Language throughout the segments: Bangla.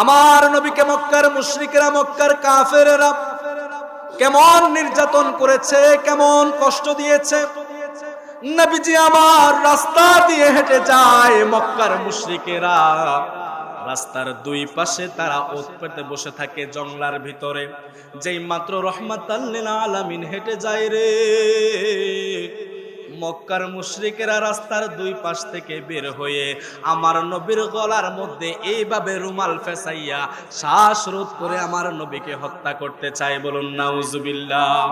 আমার নবীকে মক্কার মুশরিকরা, মক্কার কাফেরেরা কেমন নির্যাতন করেছে, কেমন কষ্ট দিয়েছে। নবীজি আমার রাস্তা দিয়ে হেঁটে যায়, মক্কার মুশরিকেরা রাস্তার দুই পাশে তারা ওত পেতে বসে থাকে জংলার ভিতরে। যেই মাত্র রহমাতাল লিল আলামিন হেঁটে যায় রে, মক্কার মুশরিকেরা রাস্তার দুই পাশ থেকে বের হয়ে আমার নবীর গলার মধ্যে এইভাবে রুমাল ফেসাইয়া শ্বাসরোধ করে আমার নবীকে হত্যা করতে চায়। বলুন নাউজুবিল্লাহ।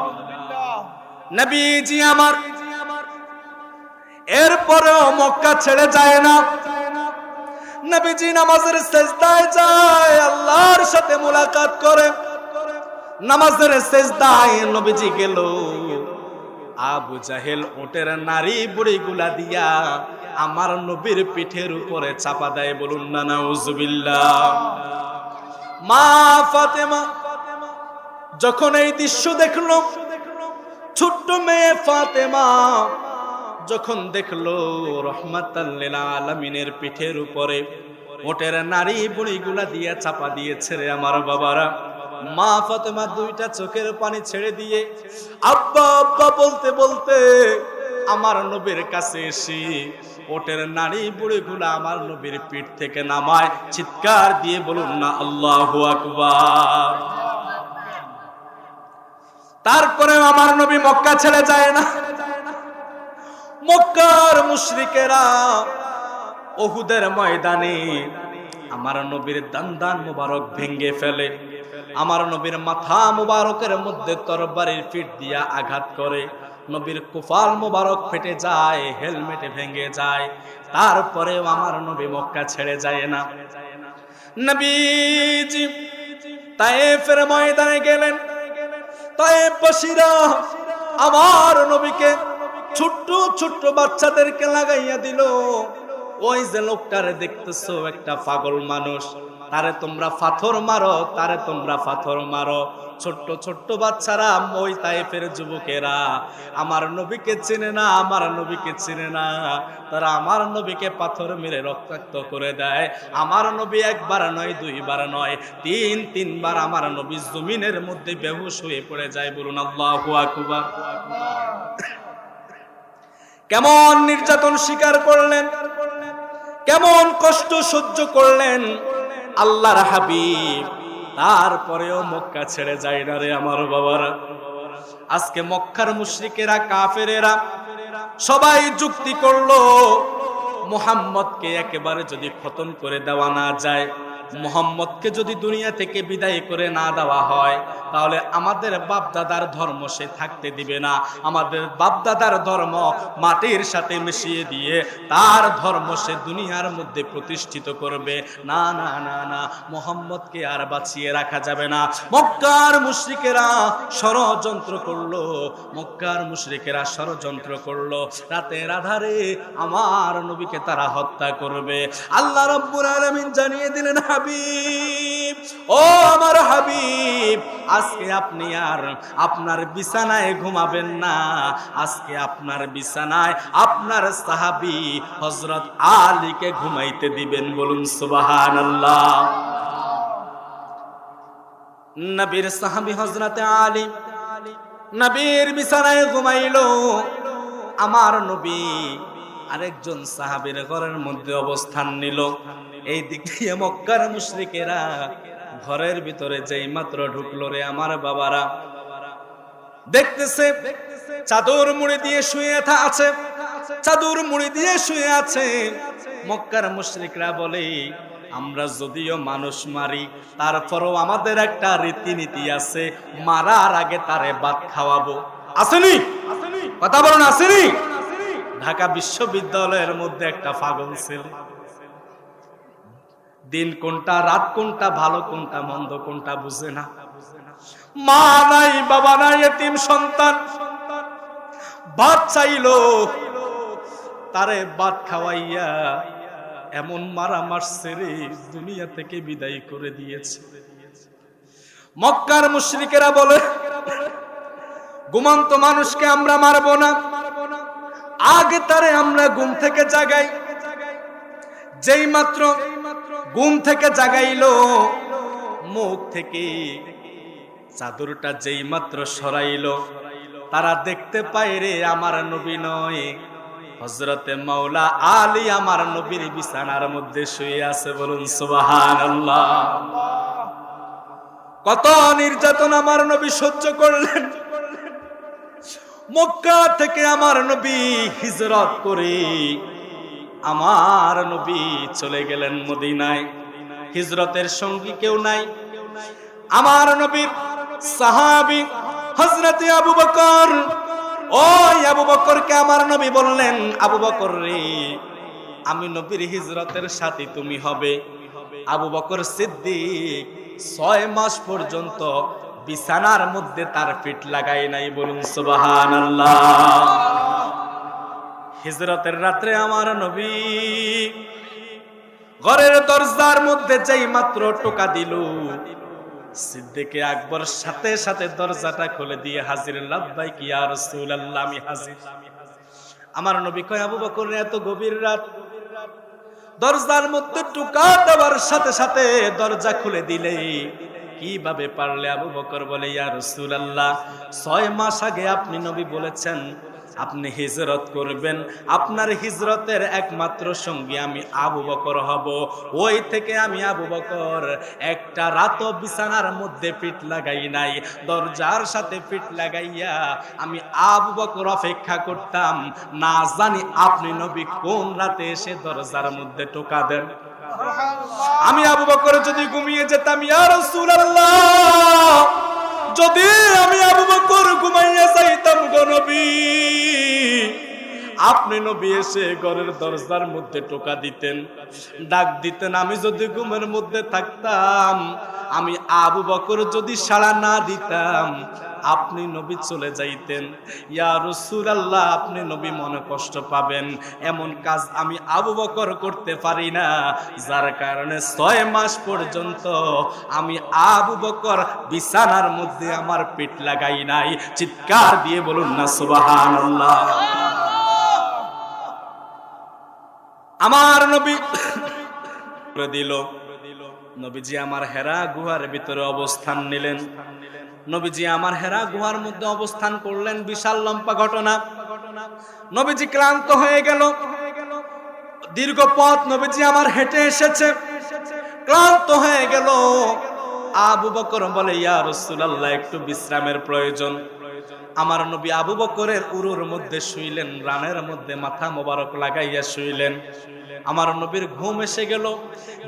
নবীজি আমার এরপরেও মক্কা ছেড়ে যায় না। নবীজি নামাজের সিজদায় যায়, আল্লাহর সাথে মুলাকাত করে। নামাজের সিজদায় নবীজি গেল, আবু জাহেল ওটের নারী বুড়িগুলা দিয়া আমার নবীর পিঠের উপরে চাপা দেয়। বলুন না নাউজুবিল্লাহ। মা ফাতেমা যখন এই দৃশ্য দেখলো, ছোট্ট মেয়ে ফাতেমা যখন দেখলো রহমাতাল লিল আলামিনের পিঠের উপরে ওটের নারী বুড়িগুলা দিয়া চাপা দিয়েছে রে আমার বাবারা, মা ফাতেমা দুইটা চোখের পানি ছেড়ে দিয়ে আব্বা আব্বা বলতে বলতে আমার নবীর কাছে এসে ওটের নারী বুড়িগুলা আমার নবীর পিঠ থেকে নামায়। চিৎকার দিয়ে বলুন না আল্লাহু আকবার। তারপরে আমার নবী মক্কা ছেড়ে যায় না। মক্কার মুশরিকেরা উহুদের ময়দানে আমার নবীর দান মুবারক ভেঙে ফেলে, আমার নবীর মাথা মুবারকের মধ্যে তরবারির পিঠ দিয়া আঘাত করে। নবীর কুফাল মুবারক ফেটে যায়, হেলমেটে ভেঙে যায়। তারপরেও আমার নবী মক্কা ছেড়ে যায় না। নবীজি তায়েফের ময়দানে গেলেন। তায়েফবাসীরা আমার নবীকে ছোট্ট ছোট্ট বাচ্চাদেরকে লাগাইয়া দিল। ওই যে লোকটারে দেখতেছো, একটা পাগল মানুষ, তারে তোমরা পাথর মারো, তারে তোমরা পাথর মারো। ছোট্ট ছোট্ট বাচ্চারা, ওই তায়েফের যুবকেরা আমার নবীকে চিনে না, আমার নবীকে চিনে না। তারা আমার নবীকে পাথর মেরে রক্তাক্ত করে দেয়। আমার নবী একবার নয়, দুইবার নয়, তিনবার আমার নবী জমিনের মধ্যে বেহুশ হয়ে পড়ে যায়। বলুন আল্লাহু আকবার। কেমন নির্যাতন স্বীকার করলেন, কেমন কষ্ট সহ্য করলেন আল্লাহর হাবিব। তারপরেও মক্কা ছেড়ে যায় না রে আমার বাবারা। আজকে মক্কার মুশরিকেরা, কাফেরেরা সবাই যুক্তি করলো, মুহাম্মদকে একেবারে যদি খতম করে দেওয়া না যায়, মুহাম্মদকে যদি দুনিয়া থেকে বিদায় করে না দেওয়া হয়, তাহলে আমাদের বাপদাদার ধর্ম সে থাকতে দিবে না। আমাদের বাপদাদার ধর্ম মাটির সাথে মিশিয়ে দিয়ে তার ধর্ম সে দুনিয়ার মধ্যে প্রতিষ্ঠিত করবে। না না না না, মুহাম্মদকে আর বাঁচিয়ে রাখা যাবে না। মক্কার মুশরিকেরা ষড়যন্ত্র করলো, মক্কার মুশরিকেরা ষড়যন্ত্র করলো, রাতের আধারে আমার নবীকে তারা হত্যা করবে। আল্লাহ রাব্বুল আলামিন জানিয়ে দিলেন, হাবিব, ও আমার হাবিব, আজকে আপনি আর আপনার বিছানায় ঘুমাবেন না। আজকে আপনার বিছানায় আপনার সাহাবী হযরত আলীকে ঘুমাইতে দিবেন। বলুন সুবহানাল্লাহ। নবীর সাহাবী হযরত আলী নবীর বিছানায় ঘুমাইলো। আমার নবী আরেকজন সাহাবীর ঘরের মধ্যে অবস্থান নিল। এই দিক দিয়ে মক্কার মুশরিকেরা ঘরের ভিতরে যেই মাত্র ঢুকলো রে আমার বাবারা, দেখতেছে চাদর মুড়ি দিয়ে শুয়ে আছে, চাদর মুড়ি দিয়ে শুয়ে আছে। মক্কার মুশরিকরা বলে, আমরা যদিও মানুষ মারি, তারপরও আমাদের একটা রীতিনীতি আছে, মারার আগে তারে ভাত খাওয়াবো। আসেনি? কথা বলুন, আসেনি? ঢাকা বিশ্ববিদ্যালয়ের মধ্যে একটা পাগল ছিল, দিন কোনটা রাত কোনটা, ভালো কোনটা মন্দ কোনটা বুঝে না। মা নাই, বাবা নাই, এতিম সন্তান, ভাত চাইলো, তারে ভাত খাওয়াইয়া এমন মারা মারছে রে, দুনিয়া থেকে বিদায় করে দিয়েছে। মক্কার মুশরিকেরা বলে, ঘুমন্ত মানুষকে আমরা মারবো না, আগে তারে আমরা ঘুম থেকে জাগাই। যেই মাত্র ঘুম থেকে জাগাইলো, মুখ থেকে চাদরটা যেই মাত্র সরাইলো, তারা দেখতে পায় রে আমার নবী নয়, হযরতে মাওলা আলী আমার নবীর বিছানার মধ্যে শুয়ে আছে। বলুন সুবহানাল্লাহ। কত নির্যাতন আমার নবী সহ্য করলেন। মক্কা থেকে আমার নবী হিজরত করে আমার নবী চলে গেলেন মদিনায়। হিজরতের সঙ্গী কেউ নাই। আমার নবীর সাহাবী হযরতে আবু বকর, ওই আবু বকরকে আমার নবী বললেন, আবু বকর রে, আমি নবীর হিজরতের সাথী তুমি হবে। আবু বকর সিদ্দিক 6 মাস পর্যন্ত বিছানার মধ্যে তার পিঠ লাগাই নাই। বলুন সুবহানাল্লাহ। হিজরতের রাত্রে আমার নবী ঘরের দরজার মধ্যে যেই মাত্র টোকা দিল, সিদ্দিকে আকবর সাথে সাথে দরজাটা খুলে দিয়ে হাজির। লাব্বাইক ইয়া রাসূলুল্লাহ, আমি হাজির। আমার নবী কয়, আবু বকর এত গভীর রাত, দরজার মধ্যে টোকা দেওয়ার সাথে সাথে দরজা খুলে দিলে কিভাবে পারলে? আবু বকর বলে, ইয়া রাসূলুল্লাহ, 6 মাস আগে আপনি নবী বলেছেন আপনি হিজরত করবেন, আপনার হিজরতের একমাত্র সঙ্গী আমি আবু বকর হব। ওই থেকে আমি আবু বকর একটা রাতও বিছানার মধ্যে পিঠ লাগাই নাই, দরজার সাথে পিঠ লাগাইয়া আমি আবু বকর অপেক্ষা করতাম, না জানি আপনি নবী কোন রাতে এসে দরজার মধ্যে টোকা দেন। আমি আবু বকর যদি ঘুমিয়ে যেতাম, ইয়া রাসূলুল্লাহ, যদি আমি আবু বকর ঘুমাইয়া যাইতাম গো নবী, আপনি নবী এসে ঘরের দরজার মধ্যে টোকা দিতেন, ডাক দিতেন। আমি যদি ঘুমের মধ্যে থাকতাম, আমি আবু বকর যদি সাড়া না দিতাম, আপনি নবী চলে যাইতেন। ইয়া রাসূলুল্লাহ, আপনি নবী মনে কষ্ট পাবেন, এমন কাজ আমি আবু বকর করতে পারি না, যার কারণে 6 মাস পর্যন্ত আমি আবু বকর বিছানার মধ্যে আমার পিঠ লাগাই নাই। চিৎকার দিয়ে বলুন না সুবহানাল্লাহ। আমার নবী দিল। নবীজি আমার হেরা গুহার ভিতরে অবস্থান নিলেন। নবীজি আমার হেরা গুহার মধ্যে অবস্থান করলেন। বিশাল লম্বা ঘটনা। নবীজি ক্লান্ত হয়ে গেল। দীর্ঘ পথ নবীজি আমার হেঁটে এসেছে, ক্লান্ত হয়ে গেল। আবু বকর বলে, ইয়া রাসূলুল্লাহ, একটু বিশ্রামের প্রয়োজন। আমার নবী আবু বকরের উরুর মধ্যে শুইলেন, রানের মধ্যে মাথা মোবারক লাগাইয়া শুইলেন। আমার নবীর ঘুম এসে গেল।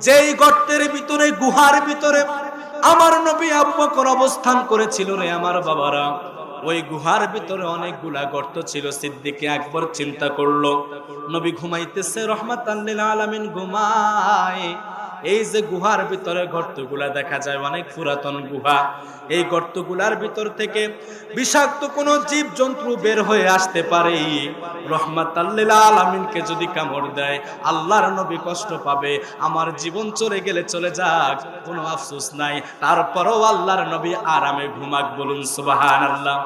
যেই গর্তের ভিতরে, গুহার ভিতরে আমার নবী আবু বকর অবস্থান করেছিল রে আমার বাবারা, ওই গুহার ভিতরে অনেকগুলা গর্ত ছিল। সিদ্দিকে আকবর চিন্তা করলো, নবী ঘুমাইতেছে, রহমাতাল লিল আলামিন ঘুমায়। এই যে গুহার ভিতরে গর্তগুলা দেখা যায়, অনেক পুরাতন গুহা। এই গর্তগুলার ভিতর থেকে বিষাক্ত কোনো জীব জন্তু বের হয়ে আসতে পারে। রহমাতাল লিল আলামিনকে যদি কামড় দেয়, আল্লাহর নবী কষ্ট পাবে। আমার জীবন চলে গেলে চলে যাক, কোনো আফসোস নাই, তারপরও আল্লাহর নবী আরামে ঘুমাক। বলুন সুবহানাল্লাহ।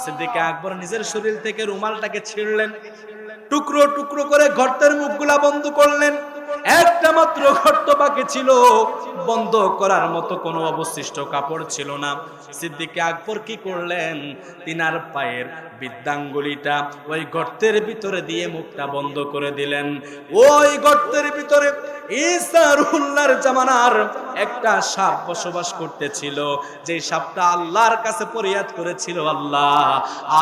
সিদ্দিকে আকবর নিজের শরীর থেকে রুমালটাকে ছিঁড়লেন, টুকরো টুকরো করে গর্তের মুখগুলা বন্ধ করলেন। একটা মাত্র গর্ত বাকি ছিল, বন্ধ করার মতো কোনো অবশিষ্ট কাপড় ছিল না। সিদ্দিকে আকবর কি করলেন? তিনার পায়ের বৃদ্ধাঙ্গুলিটা ওই গর্তের ভিতরে দিয়ে মুখটা বন্ধ করে দিলেন। ওই গর্তের ভিতরে ঈসা রুহুল্লাহর জামানার একটা সাপ বসবাস করতেছিল, যে সাপটা আল্লাহর কাছে ফরিয়াদ করেছিল, আল্লাহ,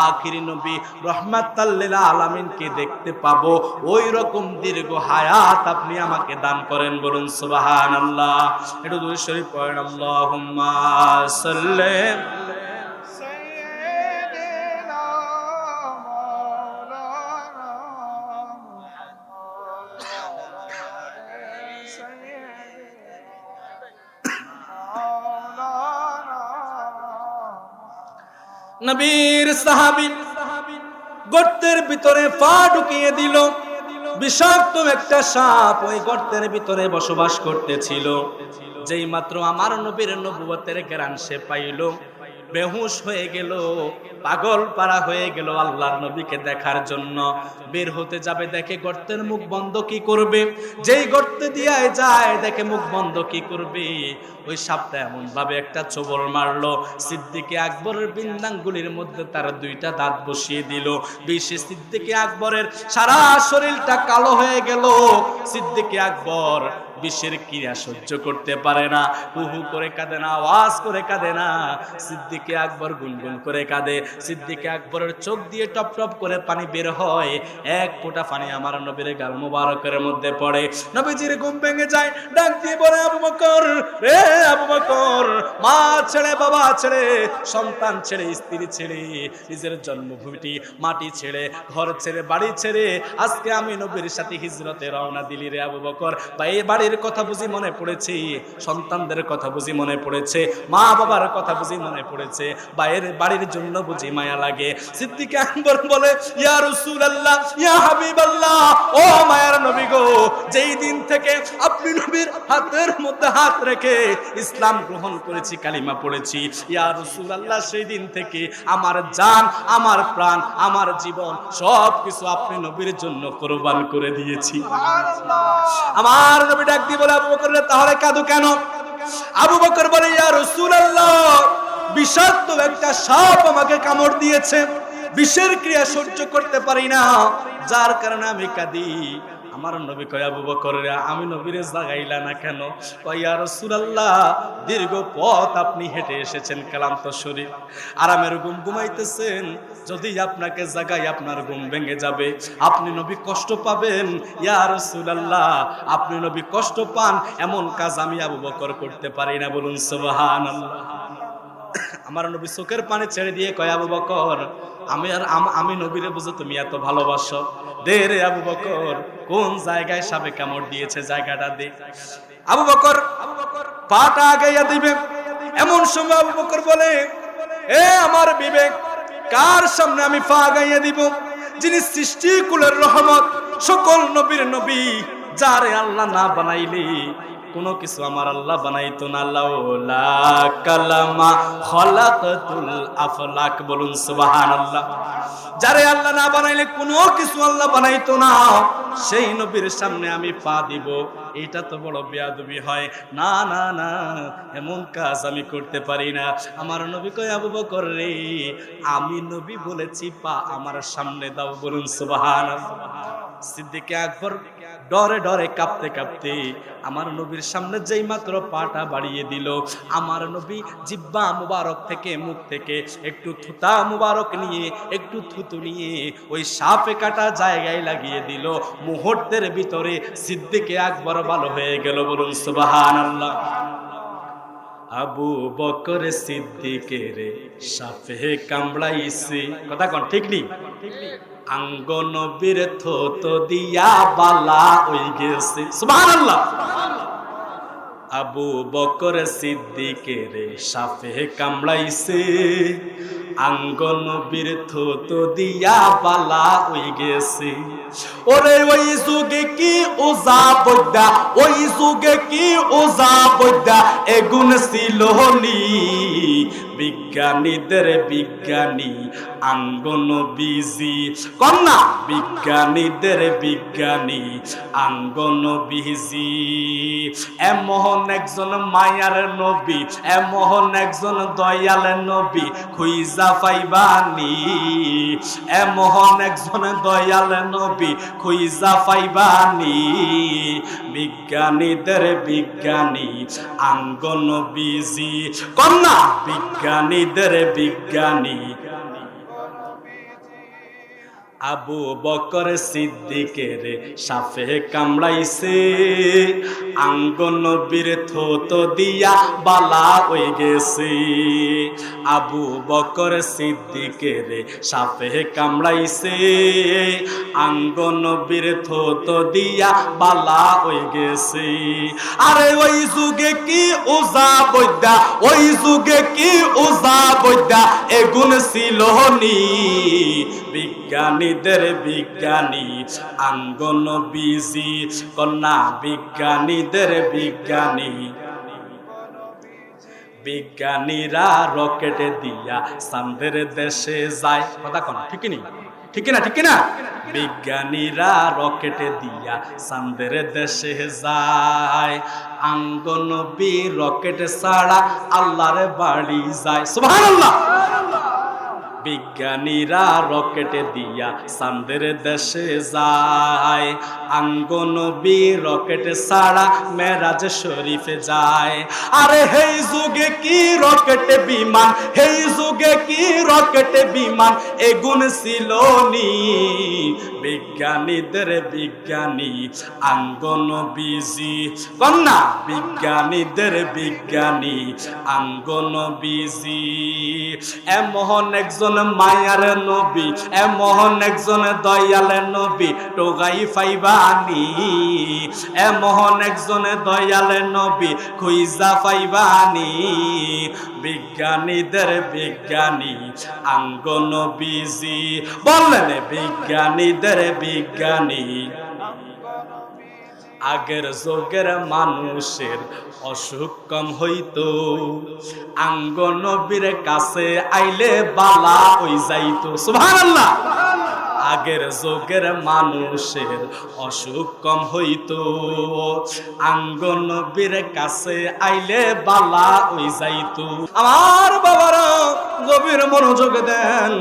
আখিরি নবী রহমাতাল লিল আলামিনকে দেখতে পাবো, ওই রকম দীর্ঘ হায়াত আপনি আমাকে দান করেন। বলুন সুবহানাল্লাহ। একটু দুরূদ শরীফ পড়েন, আল্লাহুম্মা সাল্লি নবীর সাহাবী গর্তের ভিতরে পা ঢুকিয়ে দিল। বিষাক্ত একটা সাপ ওই গর্তের ভিতরে বসবাস করতেছিল। যেই মাত্র আমার নবীর নবুয়তের জ্ঞান সে পাইল, বেহুশ হয়ে গেল, পাগল পারা হয়ে গেল আল্লাহর নবীকে দেখার জন্য। বের হতে যাবে, দেখে গর্তের মুখ বন্ধ, কি করবে? যেই গর্তে দিয়ে যায় দেখে মুখ বন্ধ, কি করবে? ওই সাপটা এমন ভাবে একটা ছোবল মারলো, সিদ্দিকে আকবরের বিন্দাঙ্গুলির মধ্যে তার দুইটা দাঁত বসিয়ে দিল। বিশে সিদ্দিকে আকবরের সারা শরীরটা কালো হয়ে গেল। সিদ্দিকে আকবর বিষের ক্রিয়া সহ্য করতে পারে না, হুহু করে কাঁদে না, আওয়াজ করে কাঁদে না, সিদ্দিকে আকবর গুনগুন করে কাঁদে। সিদ্দিকে আকবরের চোখ দিয়ে টপ টপ করে পানি বের হয়, এক ফোঁটা পানি আমার নবীর গাল মুবারকের মধ্যে পড়ে। নবীজির ঘুম ভেঙে যায়, ডাক দিয়ে বলে, আবু বকর রে, আবু বকর, মা ছেড়ে, বাবা ছেড়ে, সন্তান ছেড়ে, স্ত্রী ছেড়ে, নিজের জন্মভূমিটি মাটি ছেড়ে, ঘর ছেড়ে, বাড়ি ছেড়ে আজকে আমি নবীর সাথে হিজরতে রওনা দিলি রে আবু বকর। বা এই বাড়ির কথা বুঝি মনে পড়েছে, সন্তানদের কথা বুঝি মনে পড়েছে, মা বাবার কথা বুঝি মনে পড়েছে, বাইরের বাড়ির জন্য বুঝি মায়া লাগে। সিদ্দিক আকবর বলে, ইয়া রাসূলুল্লাহ, ইয়া হাবিবাল্লাহ, ও মায়ার নবী গো, যেই দিন থেকে আপনি নবীর হাতের মধ্যে হাত রেখে ইসলাম গ্রহণ করেছি, কালিমা পড়েছি, ইয়া রাসূলুল্লাহ, সেই দিন থেকে আমার জান, আমার প্রাণ, আমার জীবন সব কিছু আপনি নবীর জন্য কোরবান করে দিয়েছি। আমার নবী ডাক দিয়ে বলে, আবু বকর তাহলে কাঁদো কেন? আবু বকর বলে, ইয়া রাসূলুল্লাহ, বিষাক্ত একটা সাপ আমাকে কামড় দিয়েছে, বিষের ক্রিয়া সহ্য করতে পারি না, যার কারণে আমি কাঁদি। আমার নবী কয়, আবু বকর আমি নবীরে জাগাইলা না কেন? কয়, ইয়া রাসূলুল্লাহ, দীর্ঘ পথ আপনি হেঁটে এসেছেন, ক্লান্ত শরীর, আরামের ঘুম ঘুমাইতেছেন, যদি আপনাকে জাগাই আপনার ঘুম ভেঙে যাবে, আপনি নবী কষ্ট পাবেন। ইয়া রাসূলুল্লাহ, আপনি নবী কষ্ট পান এমন কাজ আমি আবু বকর করতে পারি না, বলুন সুবহানাল্লাহ। আমার নবী চোখের পানি ছেড়ে দিয়ে কয়, আবু বকর, আমি নবীরে বুঝো তুমি এত ভালোবাসো, দে রে আবু বকর, কোন জায়গায় সাপে কামড় দিয়েছে জায়গাটা দে। আবু বকর পাটা আগাইয়া দিবে, এমন সময় আবু বকর বলে, এ আমার বিবেক, কার সামনে আমি পা আগাইয়া দিব? যিনি সৃষ্টি কুলের রহমত, সকল নবীর নবী, যারে আল্লাহ না বানাইলি কোনো কিছু আমার আল্লাহ বানাইতো না। লাউলা কালামা খলাকাতুল আফলাক, বলুন সুবহানাল্লাহ। যারে আল্লাহ না বানাইলে কোনো কিছু আল্লাহ বানাইতো না, সেই নবীর সামনে আমি পা দিব, এটা তো বড় বেয়াদবি হয়। না না না, এমন কাজ আমি করতে পারি না। আমার নবী কয়, আবু বকর রে, আমি নবী বলেছি পা আমার সামনে দাও, বলুন সুবহানাল্লাহ। সিদ্দিক আকবর ডরে ডরে কাঁপতে কাঁপতে আমার নবীর সামনে যেই মাত্র পাটা বাড়িয়ে দিল, আমার নবী জিহ্বা মুবারক থেকে, মুখ থেকে একটু থুতা মুবারক নিয়ে, একটু থুতু নিয়ে ওই সাপে কাটা জায়গায় লাগিয়ে দিল। মুহূর্তের ভিতরে সিদ্দিক আকবর ভালো হয়ে গেল, বলুন সুবহানাল্লাহ। আবু বকর সিদ্দিকের সাপে কামড়াইছে, কথা কোন ঠিক নেই? আঙ্গ নবীর থুত দিয়া বালা হই গেছে, সুবহানাল্লাহ। আবু বকর সিদ্দিকের সাপে কামড়াইছে, আঙ্গ নবীর থুত দিয়া বালা হই গেছে। ওরে ওই যুগে কি ওজা বৈদ্যা, ওই যুগে কি ওজা বৈদ্যা, এগুন ছিল নি, বিজ্ঞানীদের বিজ্ঞানী আঙ্গ নবীজি, কন্যা বিজ্ঞানীদের বিজ্ঞানী আঙ্গ নবীজি। এমন একজন মায়ার নবী, এমন একজন দয়াল নবী খুঁজা পাইবানি, এমন একজন দয়াল নবী খুঁজা পাইবানি, বিজ্ঞানীদের বিজ্ঞানী আঙ্গ নবীজি, কন্যা বিজ্ঞানীদের বিজ্ঞানী। আবু বকর সিদ্দিকের সাপে কামড়াইছে, আঙ্গ নবীর থুত দিয়া বালা হয়ে গেছে। আবু বকর সিদ্দিকের সাপে কামড়াইছে, আঙ্গ নবীর থুত দিয়া বালা হয়ে গেছে। আরে ওই যুগে কি ওজা বৈদ্যা, ওই যুগে কি ওজা বৈদ্যা, এগুন ছিল নি, বিজ্ঞানীদের বিজ্ঞানী আঙ্গ নবীজি, কন্যা বিজ্ঞানীদের বিজ্ঞানী। বিজ্ঞানীরা রকেটে দিয়া চাঁদের দেশে যায়। কথা কোন ঠিক নি? ঠিক না? ঠিক না? বিজ্ঞানীরা রকেটে দিয়া চাঁদের দেশে যায়, আঙ্গনবী রকেট ছাড়া আল্লাহর বাড়ি যায়। সুবহানাল্লাহ। বিজ্ঞানীরা রকেটে দিয়া চাঁদের দেশে যায়, আঙ্গনবী রকেট ছাড়া মেরাজ শরীফে যায়। আরে হেই যুগে কি রকেটে বিমান, হেই যুগে কি রকেটে বিমান, এগুন ছিল নি বিজ্ঞানীদের বিজ্ঞানী আঙ্গনবীজি। কন্যা বিজ্ঞানীদের বিজ্ঞানী আঙ্গনবীজি। এমন একজন মায়ার নবী, এমন একজন দয়াল নবী টোগাই ফাইবানি, এমন একজন দয়াল নবী খুইজা ফাইবানি। বিজ্ঞানীদের বিজ্ঞানী আঙ্গনবীজি। বললেন বিজ্ঞানীদের বিজ্ঞানী। আগের যুগের মানুষের অসুখ কম হইতো, আঙ্গনবীর কাছে আইলে বালা হই যাইতো। সুবহানাল্লাহ। আগের যুগের মানুষের অসুখ কম হইতো, আঙ্গনবীর কাছে আইলে বালা হই যাইতো। আমার বাবারা গভীর মনোযোগ দেন।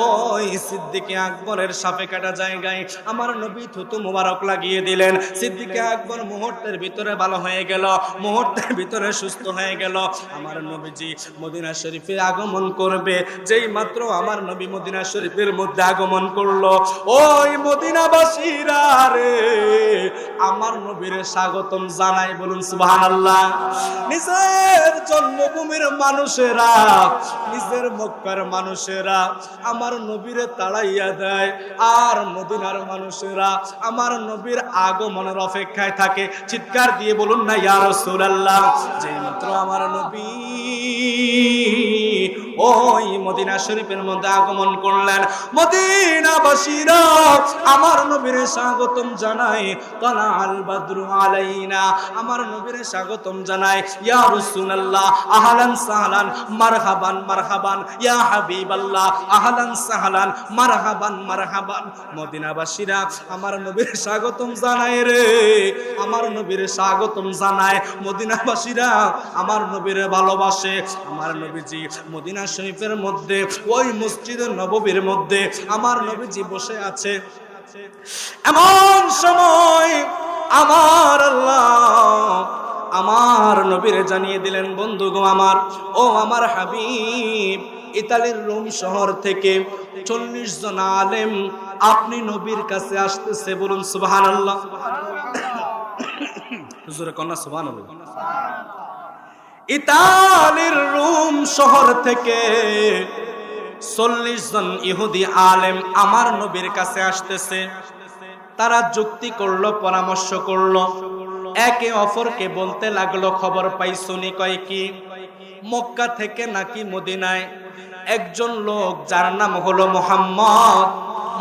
ওই সিদ্দিকে আকবরের সাপে কাটা জায়গায় আমার নবী থুতু মোবারক লাগিয়ে দিলেন। সিদ্দিকে আকবর মুহূর্তের ভিতরে ভালো হয়ে গেল, মুহূর্তের ভিতরে সুস্থ হয়ে গেল। আমার নবীজি মদিনা শরীফে আগমন করবে, যেই মাত্র আমার নবী মদিনা শরীফের মধ্যে আগমন করলো, ওই মদিনাবাসীরা রে আমার নবীর স্বাগতম জানাই। বলুন সুবহানাল্লাহ। নিজের জন্মভূমির মানুষেরা, নিজের মক্কার মানুষেরা আমার নবীরে তাড়াইয়া দেয়, আর মদিনার মানুষেরা আমার নবীর আগমনের অপেক্ষায় থাকে। চিৎকার দিয়ে বলুন না ইয়া রাসূলুল্লাহ। যেই মাত্র আমার নবী ওই মদিনা শরীফের মধ্যে আগমন করলেন, মদিনাবাসীরা আমার নবীর স্বাগতম জানায়। তালা আল বাদরু আলাইনা, আমার নবীর স্বাগতম জানায়। ইয়া রাসূলুল্লাহ আহলান সাহলান মারহাবান মারহাবান, ইয়া হাবিবাল্লাহ আহলান সাহলান মারহাবান মারহাবান। মদিনাবাসীরা আমার নবীর স্বাগতম জানায় রে, আমার নবীর স্বাগতম জানায়। মদিনাবাসীরা আমার নবীর ভালোবাসে। আমার নবীজি মদিনা শরীফের মধ্যে ওই মসজিদে নববীর মধ্যে আমার নবীজি বসে আছে। এমন সময় আমার আল্লাহ আমার নবীরে জানিয়ে দিলেন, বন্ধুগো আমার, ও আমার হাবিব, ইতালির রোম শহর থেকে 40 জন আলেম আপনি নবীর কাছে আসতেছে। বলুন সুবহানাল্লাহ। হুজুরে কন্যা সুবহানাল্লাহ। ইতালির রোম শহর থেকে 40 জন ইহুদি আলেম আমার নবীর কাছে আসতেছে। তারা যুক্তি করলো, পরামর্শ করলো, একে অপরকে বলতে লাগলো, খবর পাইছুনি? কয় কি? মক্কা থেকে নাকি মদিনায় একজন লোক যার নাম হলো মুহাম্মদ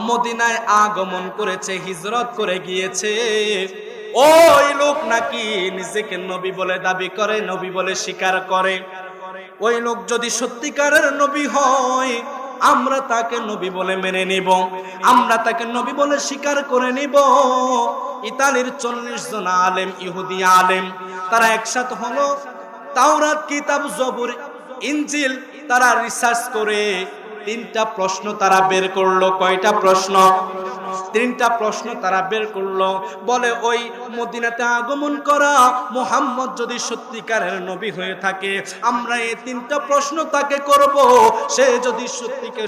মদিনায় আগমন করেছে, হিজরত করে গিয়েছে। ওই লোক নাকি নিজেকে নবী বলে দাবি করে, নবী বলে স্বীকার করে। ওই লোক যদি সত্যিকারের নবী হয় আমরা তাকে নবী বলে মেনে নিব, আমরা তাকে নবী বলে স্বীকার করে নিব। ইতালির 40 জন আলেম, ইহুদি আলেম, তারা একসাথে হলো। তাওরাত, কিতাব, জবুর, ইনজিল তারা রিসার্চ করে 3টা প্রশ্ন তারা বের করলো। কয়টা প্রশ্ন? 3টা প্রশ্ন তারা বের করলো। বলে ওই মদিনাতে আগমন করা মুহাম্মদ যদি সত্যিকারের নবী হয়ে থাকে আমরা এই 3টা প্রশ্ন তাকে করব। সে যদি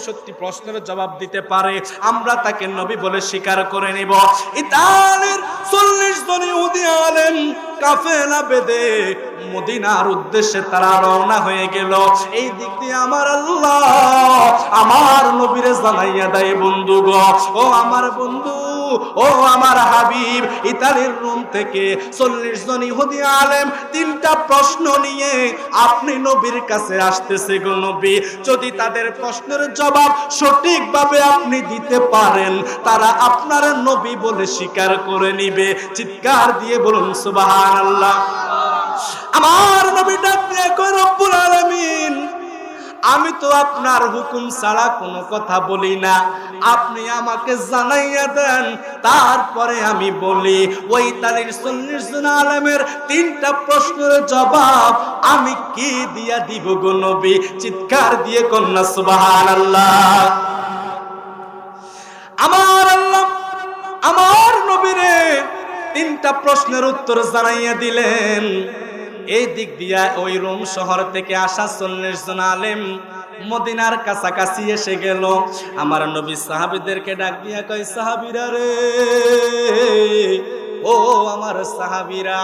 সত্যি প্রশ্নের জবাব দিতে পারে আমরা তাকে নবী বলে স্বীকার করে নিব। ইতালির 40 জন ইহুদি আলেম কাফেলা বেঁধে মদিনার উদ্দেশ্যে তারা রওনা হয়ে গেল। এই দিক দিয়ে আমার আল্লাহ আমার নবীরে জানাইয়া দেয়, বন্ধু গো, ও আমার বন্ধু, ও আমার হাবিব, ইতালির রোম থেকে 40 জন ইহুদি আলেম 3টা প্রশ্ন নিয়ে আপনি নবীর কাছে আসতেছে গো নবী। যদি তাদের প্রশ্নের জবাব সঠিকভাবে আপনি দিতে পারেন তারা আপনার নবী বলে স্বীকার করে নিবে। চিৎকার দিয়ে বলুন সুবহানাল্লাহ। আমার নবী ডাক দিয়ে কয়, রব্বুল আলামিন আমি তো আপনার হুকুম ছাড়া কোনো কথা বলি না, আপনি আমাকে জানাইয়া দেন, তারপরে আমি বলি। ওই তালির 40 জন আলেমের 3টা প্রশ্নের জবাব আমি কি দিয়া দিব গো নবী? চিৎকার দিয়ে কন্যা সুবহানাল্লাহ। আমার আল্লাহ আমার নবীরে 3টা প্রশ্নের উত্তর জানাইয়া দিলেন। এই দিক দিয়া ওই রোম শহর থেকে আসা 40 জন আলেম মদিনার কাছাকাছি এসে গেল। আমার নবী সাহাবীদেরকে ডাক দিয়া কয়, সাহাবীরা রে, ও আমার সাহাবীরা,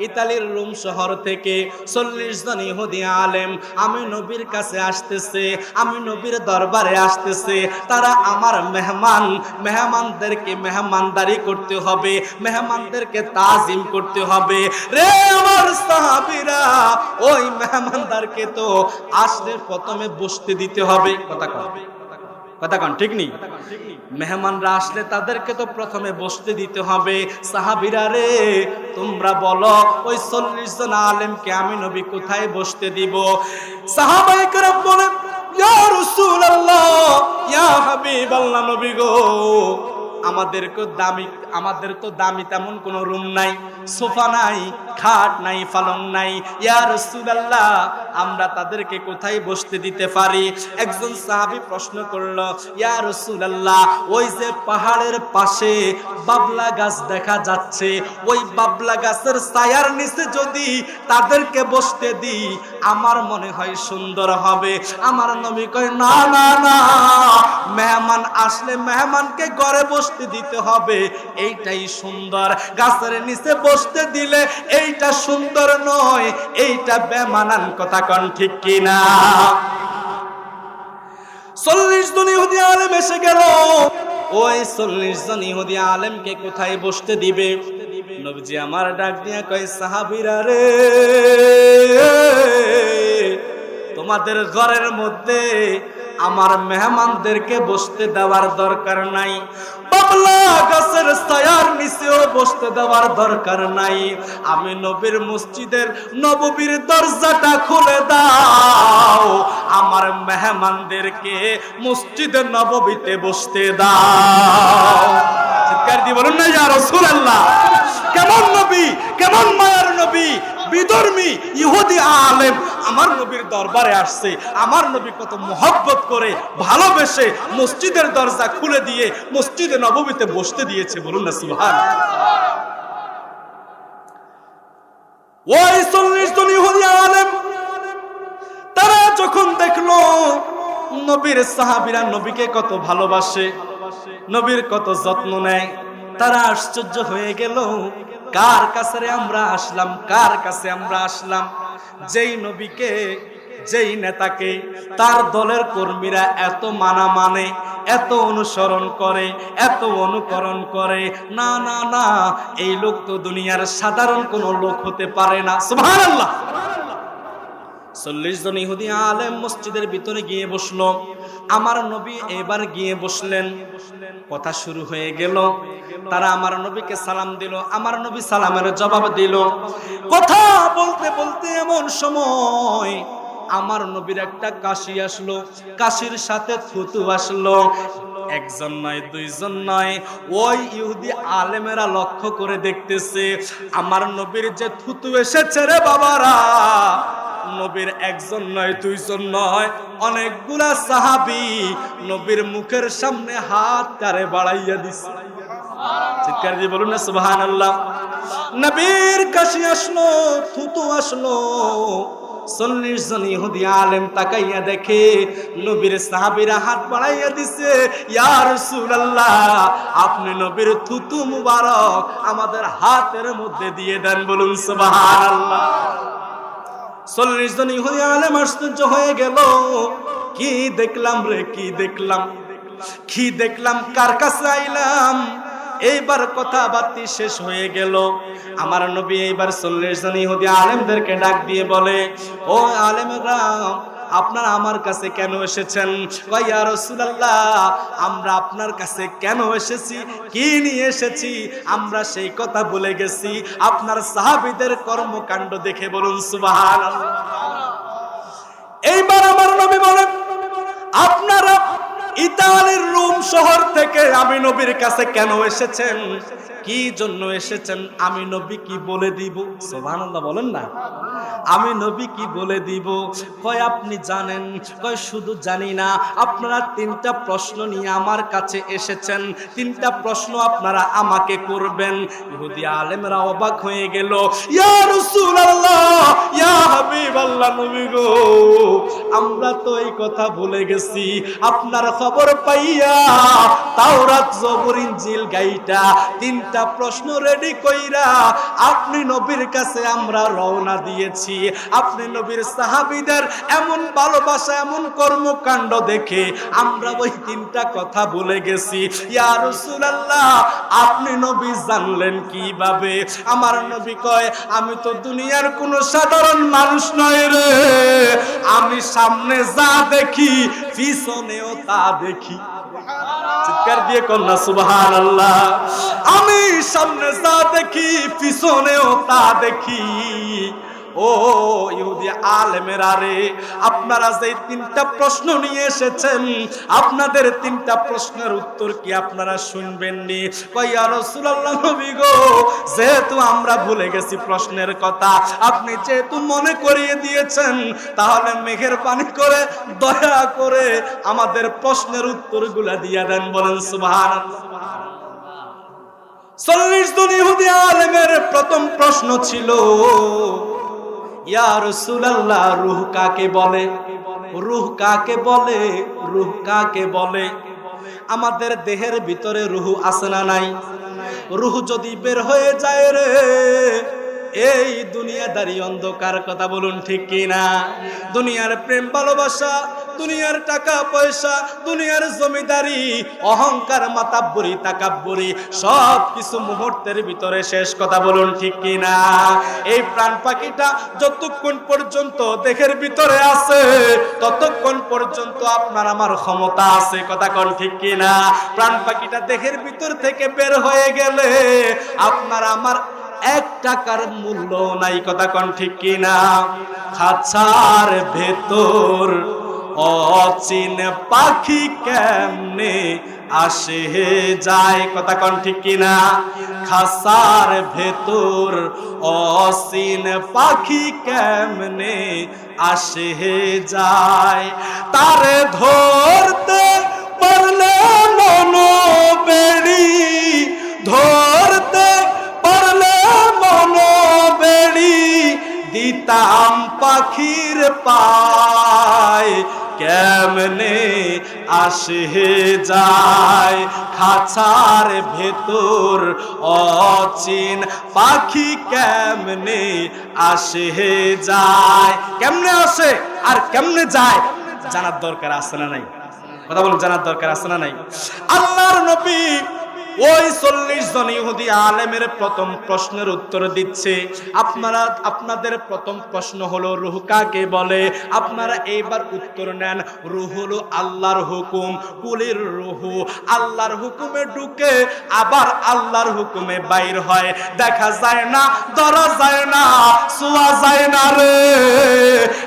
ইতালির রোম শহর থেকে 40 জন ইহুদি আলেম আমি নবীর কাছে আসতেছে, আমি নবীর দরবারে আসতেছে। তারা আমার মেহমান, মেহমানদেরকে মেহমানদারি করতে হবে, মেহমানদেরকে তাজিম করতে হবে। রে আমার সাহাবীরা, ওই মেহমানদারকে তো আসলে প্রথমে বসতে দিতে হবে। কথা কন ঠিক নেই? মেহমানরা আসলে তাদেরকে তো প্রথমে বসতে দিতে হবে। সাহাবীরা রে, তোমরা বলো ওই 40 জন আলেমকে আমি নবী কোথায় বসতে দিব? সাহাবায়ে কেরাম বলেন, ইয়া রাসূলুল্লাহ, ইয়া হাবিবাল্লাহ, নবী গো, আমাদের তো দামি তেমন কোনো রুম নাই, সোফা নাই, খাট নাই, পালং নাই। ইয়া রাসূলুল্লাহ, আমরা তাদেরকে কোথায় বসতে দিতে পারি? একজন সাহাবী প্রশ্ন করল, ইয়া রাসূলুল্লাহ, ওই যে পাহাড়ের পাশে বাবলা গাছ দেখা যাচ্ছে, ওই বাবলা গাছের ছায়ার নিচে যদি তাদেরকে বসতে দিই আমার মনে হয় সুন্দর হবে। আমার নবী কয়, না না না, মেহমান আসলে মেহমানকে ঘরে বসতে দিতে হবে, এইটাই সুন্দর। গাছের নিচে বসতে দিলে এইটা সুন্দর নয়, এইটা বেমানান। কথা কন ঠিক কিনা? 40 জন ইহুদি আলেম এসে গেল। ওই 40 জন ইহুদি আলেমকে কোথায় বসতে দিবে? নবীজি আমার ডাক দিয়া কয়, সাহাবীরা রে, তোমাদের ঘরের মধ্যে আমার মেহমানদেরকে বসতে দেওয়ার দরকার নাই, বাবলা গাছের ছায়ার নিচেও বসতে দেওয়ার দরকার নাই। আমি নবীর মসজিদের নববীর দরজাটা খুলে দাও, আমার মেহমানদেরকে মসজিদে নববীতে বসতে দাও। চিৎকার দিয়ে বলুন না, ইয়া রাসূলুল্লাহ। কেমন নবী, কেমন মায়ার নবী! বিধর্মী ইহুদি আলেম আমার নবীর দরবারে আসছে, আমার নবী কত মহব্বত করে ভালোবেসে মসজিদের দরজা খুলে দিয়ে মসজিদে নববীতে বসতে দিয়েছে। বলুন না সুবহানাল্লাহ। ওই 40 জন ইহুদি আলেম তারা যখন দেখলো নবীর সাহাবীরা নবীকে কত ভালোবাসে, নবীর কত যত্ন নেয়, তারা আশ্চর্য হয়ে গেল। কার কাছে আমরা আসলাম, কার কাছে আমরা আসলাম? যেই নবীকে, যেই নেতাকে তার দলের কর্মীরা এত মানে, এত অনুসরণ করে, এত অনুকরণ করে। না না না, এই লোক তো দুনিয়ার সাধারণ কোন লোক হতে পারে না। সুবহানাল্লাহ। 40 জন ইহুদি আলেম মসজিদের ভিতরে গিয়ে বসলো। আমার নবী এবার গিয়ে বসলেন। কথা শুরু হয়ে গেল। তারা আমার নবীকে সালাম দিল, আমার নবী সালামের জবাব দিল। কথা বলতে বলতে এমন সময় আমার নবীর একটা কাশি আসলো, কাশির সাথে থুতু আসলো। একজন নয়, দুইজন নয়, ওই ইহুদি আলেমেরা লক্ষ্য করে দেখতেছে আমার নবীর যে থুতু এসেছে রে বাবারা, নবীর একজন নয়, দুইজন নয়, অনেকগুলা সাহাবী নবীর মুখের সামনে হাত তারে বাড়াইয়া দিছে। চিৎকার দিয়ে বলুন না সুবহানাল্লাহ। নবীর কাশি আসলো, থুতু আসলো। 40 জন ইহুদি আলেম তাকাইয়া দেখে নবীর সাহাবীরা হাত বাড়াইয়া দিছে। ইয়া রাসূলুল্লাহ, আপনি নবীর থুতু মুবারক আমাদের হাতের মধ্যে দিয়ে দেন। বলুন সুবহানাল্লাহ। 40 জন ইহুদি আলেম আশ্চর্য হয়ে গেল। কি দেখলাম রে, কি দেখলাম, কি দেখলাম, কার কাছে আইলাম? এইবার কথাবার্তা শেষ হয়ে গেল। আমার নবী এইবার 40 জন ইহুদি আলেমদেরকে ডাক দিয়ে বলে, ও আলেমরা, আপনারা আমার কাছে কেন এসেছেন? কয়, ইয়া রাসূলুল্লাহ, আমরা আপনার কাছে কেন এসেছি, কি নিয়ে এসেছি, আমরা সেই কথা ভুলে গেছি। আপনার সাহাবীদের কর্মকাণ্ড দেখে। বলুন সুবহানাল্লাহ। এইবার আমার নবী বলেন, আপনারা ইতালির রোম শহর থেকে আমি নবীর কাছে কেন এসেছেন, কি জন্য এসেছেন, আমি নবী কি বলে দিব? সুবহানাল্লাহ বলেন না। আমি নবী কি বলে দিব? কয় আপনি জানেন? কয় শুধু জানি না, আপনারা তিনটা প্রশ্ন নিয়ে আমার কাছে এসেছেন, তিনটা প্রশ্ন আপনারা আমাকে করবেন। ইহুদি আলেমরা অবাক হয়ে গেল। ইয়া রাসূলুল্লাহ, ইয়া হাবিবাল্লাহ, নবী গো, আমরা তো এই কথা ভুলে গেছি। আপনার খবর পাইয়া তাওরাত, জবুর, ইনজিল গাইটা তিনটা প্রশ্ন রেডি কইরা আপনি নবীর কাছে আমরা রওনা দিয়েছি। আপনি নবীর সাহাবীদের এমন ভালোবাসা, এমন কর্মকাণ্ড দেখে আমরা ওই তিনটা কথা ভুলে গেছি। ইয়া রাসূলুল্লাহ, আপনি নবী জানলেন কিভাবে? আমার নবী কয়, আমি তো দুনিয়ার কোনো সাধারণ মানুষ নয় রে, আমি সামনে যা দেখি পিছনেও তা দেখি। চিৎকার দিয়ে কন্যা সুবহানাল্লাহ। আমি সামনে যা দেখি পিছনেও তা দেখি। ও ইহুদি আলেমেরা রে, আপনারা যে তিনটা প্রশ্ন নিয়ে এসেছেন, আপনাদের তিনটা প্রশ্নের উত্তর কি আপনারা শুনবেননি? কয় ইয়া রাসূলুল্লাহ, নবী গো, যেহেতু আমরা ভুলে গেছি প্রশ্নের কথা, আপনি যেহেতু মনে করিয়ে দিয়েছেন, তাহলে মেহেরবানি করে দয়া করে আমাদের প্রশ্নের উত্তরগুলা দিয়ে দেন। বলেন সুবহানাল্লাহ। 40 জন ইহুদি আলেমের প্রথম প্রশ্ন ছিল, ইয়া রাসূলুল্লাহ, রূহ কাকে বলে? রূহ কাকে বলে? রূহ কাকে বলে? আমাদের দেহের ভিতরে রূহ আছে না নাই? রূহ যদি বের হয়ে যায় রে, এই দুনিয়াদারি অন্ধকার, কথা বলুন ঠিক কিনা? দুনিয়ার প্রেম ভালোবাসা, দুনিয়ার টাকা পয়সা, দুনিয়ার জমিদারি, অহংকার, মাতাব্বরি, তাকাব্বরি, সব কিছু মুহূর্তের ভিতরে শেষ, কথা বলুন ঠিক কিনা? এই প্রাণ পাখিটা যতক্ষণ পর্যন্ত দেহের ভিতরে আছে, ততক্ষণ পর্যন্ত আপনার আমার ক্ষমতা আছে, কথা কোন ঠিক কিনা? প্রাণ পাখিটা দেহের ভিতর থেকে বের হয়ে গেলে আপনার আমার 1 টাকার মূল্য নাই, কথা কোন ঠিক কিনা? খাঁচার ভেতর অচিন পাখি কেমনে আসে যায়, কথা কোন ঠিক কিনা? খাঁচার ভেতর অচিন পাখি কেমনে আসে যায়, তারে ধরতে পারলে মনোবেড়ি, ধরতে পারলে মনোবেড়ি দিতাম পাখির পায়, কেমনে আসে যায়। খাঁচার ভেতর অচিন পাখি কেমনে আসে যায়। কেমনে আসে আর কেমনে যায় জানার দরকার আছে না নাই? কথা বলুন, জানার দরকার আছে না নাই? আল্লাহর নবী ওই 40 জন ইহুদি আলেমের প্রথম প্রশ্নের উত্তর দিচ্ছে। আপনাদের প্রথম প্রশ্ন হলো রূহ কাকে বলে? আপনারা এইবার উত্তর নেন। রূহ হলো আল্লাহর হুকুম। কুলির রূহ, আল্লাহর হুকুমে ঢুকে আবার আল্লাহর হুকুমে বাইর হয়। দেখা যায় না, ধরা যায় না, ছোঁয়া যায় না রে,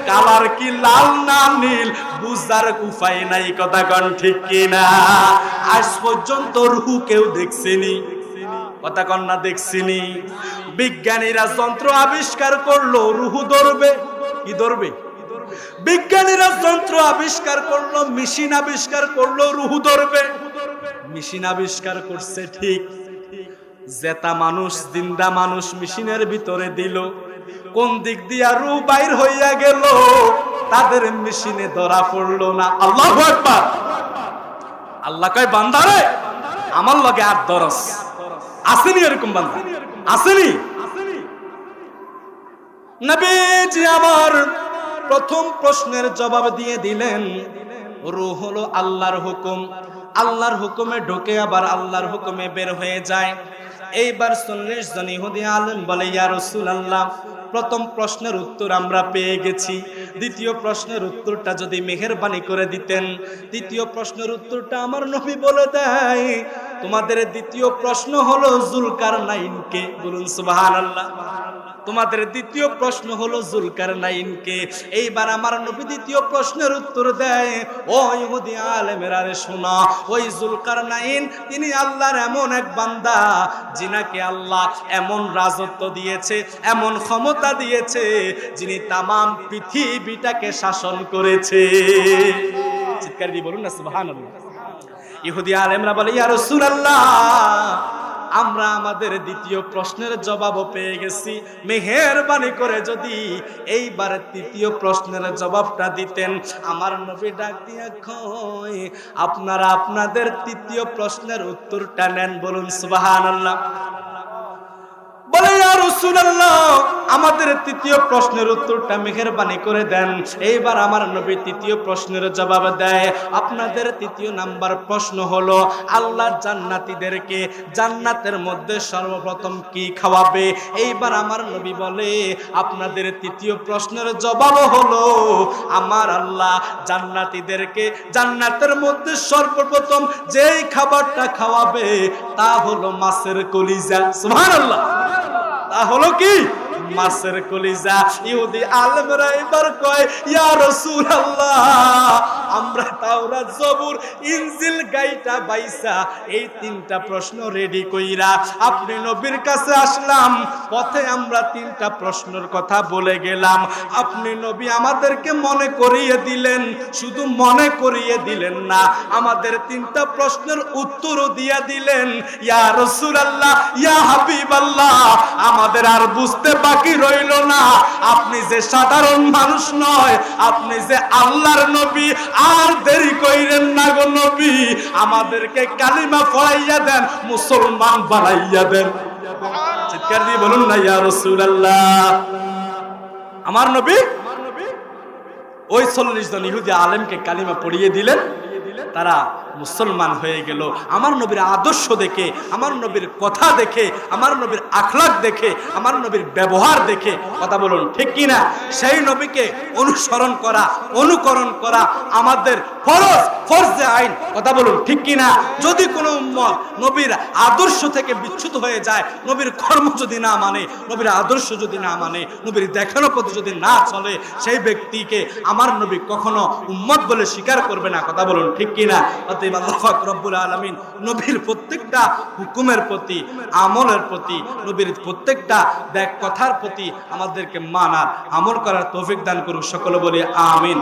কালার কি লাল না নীল বুঝার উপায় নাই, কথা কোন ঠিক কিনা? আজ পর্যন্ত রূহ কেউ দেখছেনি, কথা কোন না দেখছেনি? বিজ্ঞানীরা যন্ত্র আবিষ্কার করলো, রূহ ধরবে, কি ধরবে? বিজ্ঞানীরা যন্ত্র আবিষ্কার করলো, মেশিন আবিষ্কার করলো, রূহ ধরবে। মেশিন আবিষ্কার করছে ঠিক, জেতা মানুষ, জিন্দা মানুষ মেশিনের ভিতরে দিল, কোন দিক দিয়া রূহ বাইর হইয়া গেল তাদের মেশিনে ধরা পড়লো না। আল্লাহু আকবার। আল্লাহ কয়, বান্দারে আমার লগে আর দরস আসেনি, এরকম বান্দা আসেনি? নবীজি আমার প্রথম প্রশ্নের জবাব দিয়ে দিলেন, রূহ হলো আল্লাহর হুকুম, আল্লাহর হুকুমে ঢোকে আবার আল্লাহর হুকুমে বের হয়ে যায়। এইবার 40 জন ইহুদি আলেম বলে, ইয়া রাসূলুল্লাহ, প্রথম প্রশ্নের উত্তর আমরা পেয়ে গেছি, দ্বিতীয় প্রশ্নের উত্তরটা যদি মেহেরবানি করে দিতেন। দ্বিতীয় প্রশ্নের উত্তরটা আমার নবী বলে দেয়, তোমাদের দ্বিতীয় প্রশ্ন হলো জুলকারনাইনকে। বলুন সুবহানাল্লাহ। তোমাদের দ্বিতীয় প্রশ্ন হলো জুলকারনাইনকে। এইবার আমার নবী দ্বিতীয় প্রশ্নের উত্তর দেয়, ও ইহুদি আলেমেরা রে শোনো, ওই জুলকারনাইন তিনি আল্লাহর এমন এক বান্দা যিনাকে আল্লাহ এমন রাজত্ব দিয়েছে, এমন ক্ষমতা দিয়েছে, যিনি তামাম পৃথিবীটাকে শাসন করেছে। চিৎকার দিয়ে বলুন না সুবহানাল্লাহ। ইহুদি আলেমরা বলে, ইয়া রাসূলুল্লাহ, আমরা আমাদের দ্বিতীয় প্রশ্নের জবাবও পেয়ে গেছি, মেহেরবানি করে যদি এইবার তৃতীয় প্রশ্নের জবাবটা দিতেন। আমার নবী ডাক দিয়া কয়, আপনারা আপনাদের তৃতীয় প্রশ্নের উত্তরটা নেন, বলুন সুবহানাল্লাহ। বলে, ইয়া রাসূলুল্লাহ, আমাদের তৃতীয় প্রশ্নের উত্তরটা মেহেরবানি করে দেন। এইবার আমার নবী তৃতীয় প্রশ্নের জবাব দেয়। আপনাদের তৃতীয় নাম্বার প্রশ্ন হলো, আল্লাহ জান্নাতীদেরকে জান্নাতের মধ্যে সর্বপ্রথম কি খাওয়াবে? এইবার আমার নবী বলে, আপনাদের তৃতীয় প্রশ্নের জবাব হলো, আমার আল্লাহ জান্নাতীদেরকে জান্নাতের মধ্যে সর্বপ্রথম যেই খাবারটা খাওয়াবে তা হলো মাছের কলিজা। সুবহানাল্লাহ। তা হলো কি? মাছের কলিজা। ইহুদি আলেমরা এবার কয়, ইয়া রাসূলুল্লাহ, আমরা তাওরাত, জবুর, ইনজিল গাইটা বাইসা এই তিনটা প্রশ্ন রেডি কইরা আপনি নবীর কাছে আসলাম। পথে আমরা তিনটা প্রশ্নের কথা বলে গেলাম, আপনি নবী আমাদেরকে মনে করিয়ে দিলেন। শুধু মনে করিয়ে দিলেন না, আমাদের তিনটা প্রশ্নের উত্তরও দিয়া দিলেন। ইয়া রাসূলুল্লাহ, ইয়া হাবিবাল্লাহ, আমাদের আর বুঝতে বাকি রইল না, আপনি যে সাধারণ মানুষ নয়, আপনি যে আল্লাহর নবী। আর দেরি কইরেন না গো নবী, আমাদেরকে কালিমা পড়াইয়া দেন, মুসলমান বানাইয়া দেন। চিৎকার দিয়ে বলুন না ইয়া রাসূলুল্লাহ। আমার নবী ওই 40 জন ইহুদি আলেমকে কালিমা পড়িয়ে দিলেন, তারা মুসলমান হয়ে গেল। আমার নবীর আদর্শ দেখে, আমার নবীর কথা দেখে, আমার নবীর আখলাক দেখে, আমার নবীর ব্যবহার দেখে, কথা বলুন ঠিক কিনা, সেই নবীকে অনুসরণ করা, অনুকরণ করা আমাদের ফরজ, ফরজে আইন। কথা বলুন ঠিক কিনা। যদি কোনো উম্মত নবীর আদর্শ থেকে বিচ্যুত হয়ে যায়, নবীর কর্ম যদি না মানে, নবীর আদর্শ যদি না মানে, নবীর দেখানো পথে যদি না চলে, সেই ব্যক্তিকে আমার নবী কখনো উম্মত বলে স্বীকার করবে না। কথা বলুন ঠিক কিনা। অতএব আল্লাহ পাক রব্বুল আলামিন নবীর প্রত্যেকটা হুকুমের প্রতি, আমলের প্রতি, নবীর প্রত্যেকটা কথার প্রতি আমাদেরকে মানার, আমল করার তৌফিক দান করুক। সকলে বলি আমিন।